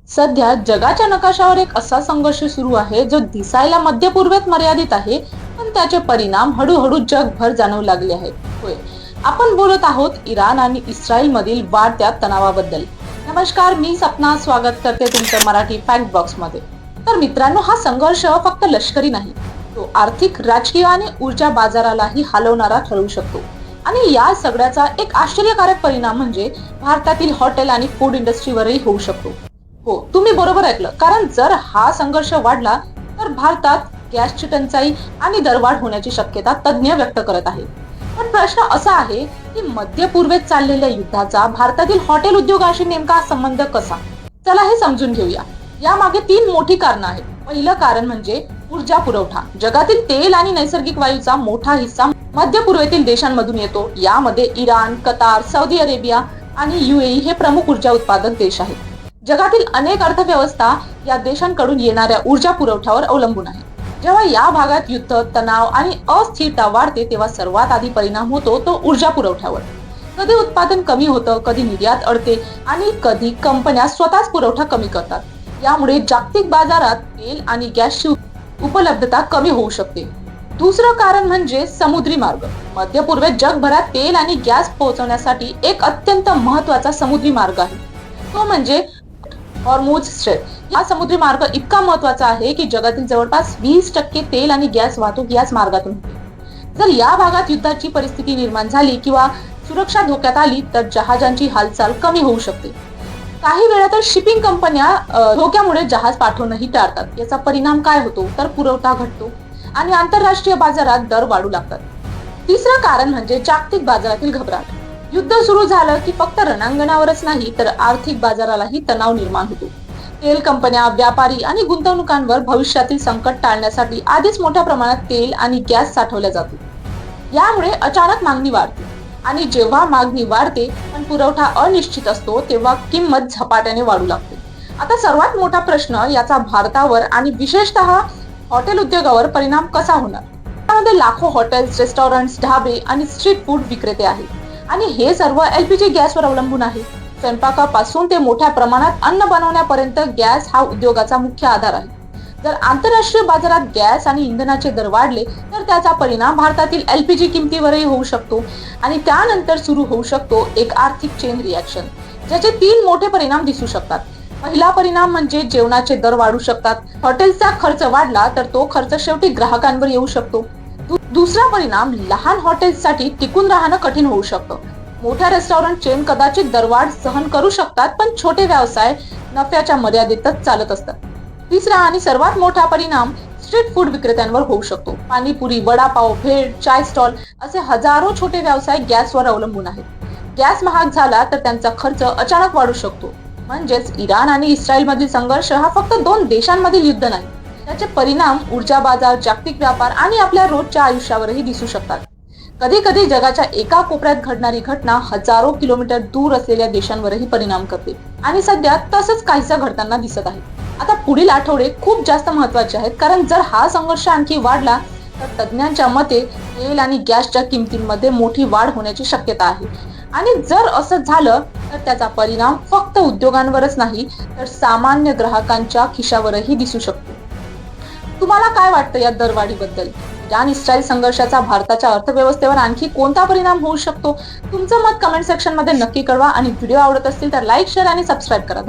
सध्या जगाच्या नकाशावर एक असा संघर्ष सुरू आहे जो दिसायला मध्य पूर्वेत मर्यादित आहे, पण त्याचे परिणाम हळूहळू जगभर जाणवू लागले आहेत. होय, आपण बोलत आहोत इराण आणि इस्रायल मधील वाढत्या तणावाबद्दल. नमस्कार, मी सपना स्वागत करते तुमचं मराठी फॅक्ट बॉक्स मध्ये. तर मित्रांनो, हा संघर्ष फक्त लष्करी नाही, तो आर्थिक, राजकीय आणि ऊर्जा बाजारालाही हलवणारा ठरू शकतो. आणि या सगळ्याचा एक आश्चर्यकारक परिणाम म्हणजे भारतातील हॉटेल आणि फूड इंडस्ट्रीवरही होऊ शकतो. हो, तुम्ही बरोबर ऐकलं. कारण जर हा संघर्ष वाढला तर भारतात गॅसची टंचाई आणि दरवाढ होण्याची शक्यता तज्ज्ञ व्यक्त करत आहेत. पण प्रश्न असा आहे की मध्य पूर्वेत चाललेल्या युद्धाचा भारतातील हॉटेल उद्योगाशी नेमका संबंध कसा? चला हे समजून घेऊया. यामागे 3 मोठी कारणं आहेत. पहिलं कारण म्हणजे ऊर्जा पुरवठा. जगातील तेल आणि नैसर्गिक वायूचा मोठा हिस्सा मध्य पूर्वेतील देशांमधून येतो. यामध्ये इराण, कतार, सौदी अरेबिया आणि UAE हे प्रमुख ऊर्जा उत्पादक देश आहेत. जगातील अनेक अर्थव्यवस्था या देशांकडून येणाऱ्या ऊर्जा पुरवठ्यावर अवलंबून आहे. जेव्हा या भागात युद्ध, तणाव आणि अस्थिरता वाढते तेव्हा सर्वात आधी परिणाम होतो तो ऊर्जा पुरवठ्यावर. कधी उत्पादन कमी होतं, कधी निर्यात अडते आणि कधी कंपन्या स्वतःच पुरवठा कमी करतात. यामुळे जागतिक बाजारात तेल आणि गॅसची उपलब्धता कमी होऊ शकते. दुसरं कारण म्हणजे समुद्री मार्ग. मध्य पूर्वेत जगभरात तेल आणि गॅस पोहोचवण्यासाठी एक अत्यंत महत्वाचा समुद्री मार्ग आहे. तो म्हणजे हॉर्मुझ स्ट्रेट. हा समुद्री मार्ग इतका महत्वाचा आहे की जगातील जवळपास 20% तेल आणि गॅस वाहतूक याच मार्गातून होते. जर या भागात युद्धाची परिस्थिती निर्माण झाली किंवा सुरक्षा धोक्यात आली तर जहाजांची हालचाल कमी होऊ शकते. काही वेळा तर शिपिंग कंपन्या धोक्यामुळे जहाज पाठवणंही टाळतात. याचा परिणाम काय होतो तर पुरवठा घटतो आणि आंतरराष्ट्रीय बाजारात दर वाढू लागतात. तिसरं कारण म्हणजे जागतिक बाजारातील घबराट. युद्ध सुरू झालं की फक्त रणांगणावरच नाही तर आर्थिक बाजारालाही तणाव निर्माण होतो. तेल कंपन्या, व्यापारी आणि गुंतवणुकांवर भविष्यातील संकट टाळण्यासाठी आधीच मोठ्या प्रमाणात तेल आणि गॅस साठवल्या जातो. यामुळे अचानक मागणी वाढते आणि जेव्हा मागणी वाढते पण पुरवठा अनिश्चित असतो तेव्हा किंमत झपाट्याने वाढू लागते. आता सर्वात मोठा प्रश्न याचा भारतावर आणि विशेषतः हॉटेल उद्योगावर परिणाम कसा होणार? त्यामध्ये लाखो हॉटेल्स, रेस्टॉरंट्स, ढाबे आणि स्ट्रीट फूड विक्रेते आहेत आणि हे सर्व LPG गॅसवर अवलंबून आहे. स्वयंपाकापासून ते मोठ्या प्रमाणात अन्न बनवण्यापर्यंत गॅस हा उद्योगाचा मुख्य आधार आहे. जर आंतरराष्ट्रीय बाजारात गॅस आणि इंधनाचे दर वाढले तर त्याचा परिणाम भारतातील LPG किमतीवरही होऊ शकतो आणि त्यानंतर सुरू होऊ शकतो एक आर्थिक चेन रिॲक्शन, ज्याचे 3 मोठे परिणाम दिसू शकतात. पहिला परिणाम म्हणजे जेवणाचे दर वाढू शकतात. हॉटेलचा खर्च वाढला तर तो खर्च शेवटी ग्राहकांवर येऊ शकतो. दुसरा परिणाम, लहान हॉटेल्ससाठी टिकून राहणं कठीण होऊ शकतं. मोठ्या रेस्टॉरंट चेन कदाचित दरवाढ सहन करू शकतात, पण छोटे व्यवसाय नफ्याच्या मर्यादेतच चालत असतात. तिसरा आणि सर्वात मोठा परिणाम स्ट्रीट फूड विक्रेत्यांवर होऊ शकतो. पाणीपुरी, वडापाव, भेळ, चाय स्टॉल असे हजारो छोटे व्यवसाय गॅसवर अवलंबून आहेत. गॅस महाग झाला तर त्यांचा खर्च अचानक वाढू शकतो. म्हणजेच इराण आणि इस्रायल मधील संघर्ष हा फक्त 2 देशांमधील युद्ध नाही, त्याचे परिणाम ऊर्जा बाजार, जागतिक व्यापार आणि आपल्या रोजच्या आयुष्यावरही दिसू शकतात. कधी कधी जगाच्या एका कोपऱ्यात घडणारी घटना हजारो किलोमीटर दूर असलेल्या देशांवरही परिणाम करते आणि सध्या तसंच काहीसं घडताना दिसत आहे. आता पुढील आठवडे खूप जास्त महत्वाचे आहेत, कारण जर हा संघर्ष आणखी वाढला तर तज्ज्ञांच्या मते तेल आणि गॅसच्या किमतींमध्ये मोठी वाढ होण्याची शक्यता आहे. आणि जर असं झालं तर त्याचा परिणाम फक्त उद्योगांवरच नाही तर सामान्य ग्राहकांच्या खिशावरही दिसू शकतो. तुम्हाला काय वाटतं या दरवाढीबद्दल? इराण इस्रायल संघर्षाचा भारताच्या अर्थव्यवस्थेवर आणखी कोणता परिणाम होऊ शकतो? तुमचं मत कमेंट सेक्शन मध्ये नक्की कळवा आणि व्हिडिओ आवडत असतील तर लाईक, शेअर आणि सबस्क्राईब करा.